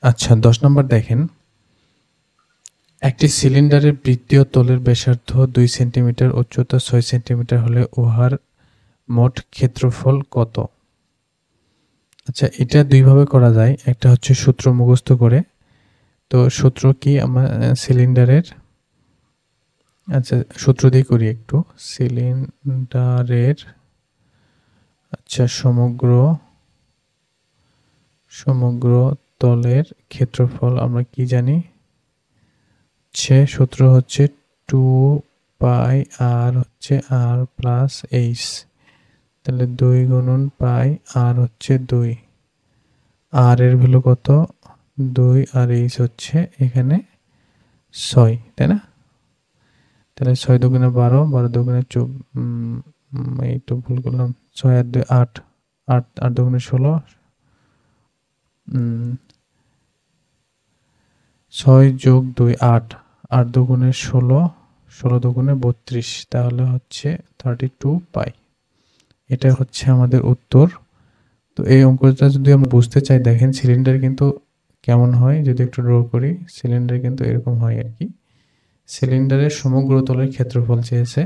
আচ্ছা 10 নম্বর দেখেন, একটি সিলিন্ডারের বৃত্তীয় তলের ব্যাসার্ধ 2 সেন্টিমিটার, উচ্চতা 6 সেন্টিমিটার হলে উহার মোট ক্ষেত্রফল কত? আচ্ছা এটা দুইভাবে করা যায়। একটা হচ্ছে সূত্র মুখস্থ করে। তো সূত্র কি আমরা সিলিন্ডারের আচ্ছা সূত্র দিয়ে করি একটু। সিলিন্ডারের আচ্ছা সমগ্র তলের ক্ষেত্রফল আমরা কি জানি? সূত্র হচ্ছে 2 পাই আর হচ্ছে আর প্লাস এইচ। তাহলে 2 গুণন পাই আর হচ্ছে 2। আর এর ভ্যালু কত? 2 আর এইচ হচ্ছে এখানে 6, তাই না? তাহলে 6 দুগুণে 12, 12 দুগুণে এই তো ভুল করলাম। 6 আর 2 8, 8 আর দুগুণে 16, 6 যোগ 2 8, 8 দুগুণে 16, 16 দুগুণে 32, তাহলে হচ্ছে 32 পাই। এটা হচ্ছে আমাদের উত্তর। তো এই অঙ্কটা যদি আমরা বুঝতে চাই, দেখেন সিলিন্ডার কিন্তু কেমন হয়, যদি একটু ড্র করি, সিলিন্ডার কিন্তু এরকম হয় আর কি। সিলিন্ডারের সমগ্র তলের ক্ষেত্রফল চেয়েছে,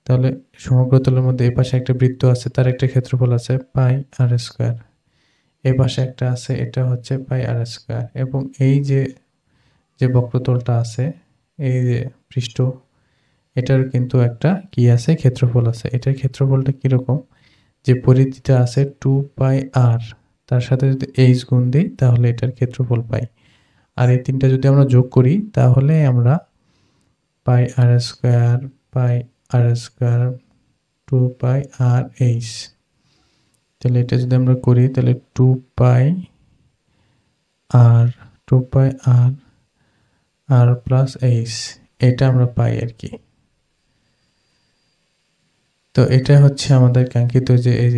তাহলে সমগ্র তলের মধ্যে এই পাশে একটা বৃত্ত আছে, তার একটা ক্ষেত্রফল আছে পাই আর স্কোয়ার, এই পাশে একটা আছে, এটা হচ্ছে পাই আর স্কোয়ার, এবং এই যে বক্রতলটা আছে, এই যে পৃষ্ঠ, এটার কিন্তু একটা কি আছে, ক্ষেত্রফল আছে। এটার ক্ষেত্রফলটা কিরকম, যে পরিধিটা আছে 2 পাই আর, তার সাথে যদি এইচ গুণ দিই তাহলে এটার ক্ষেত্রফল পাই। আর এই তিনটা যদি আমরা যোগ করি তাহলে আমরা পাই আর স্কোয়ার 2 পাই আর এইচ, তাহলে এটা যদি আমরা করি তাহলে 2 পাই আর প্লাস এইচ, এটা আমরা পাই আর কি। তো এটা হচ্ছে আমাদের কাঙ্ক্ষিত যে এই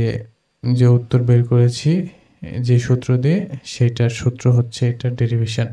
যে উত্তর বের করেছি যে সূত্র দিয়ে, সেটার সূত্র হচ্ছে এটার ডেরিভেশন।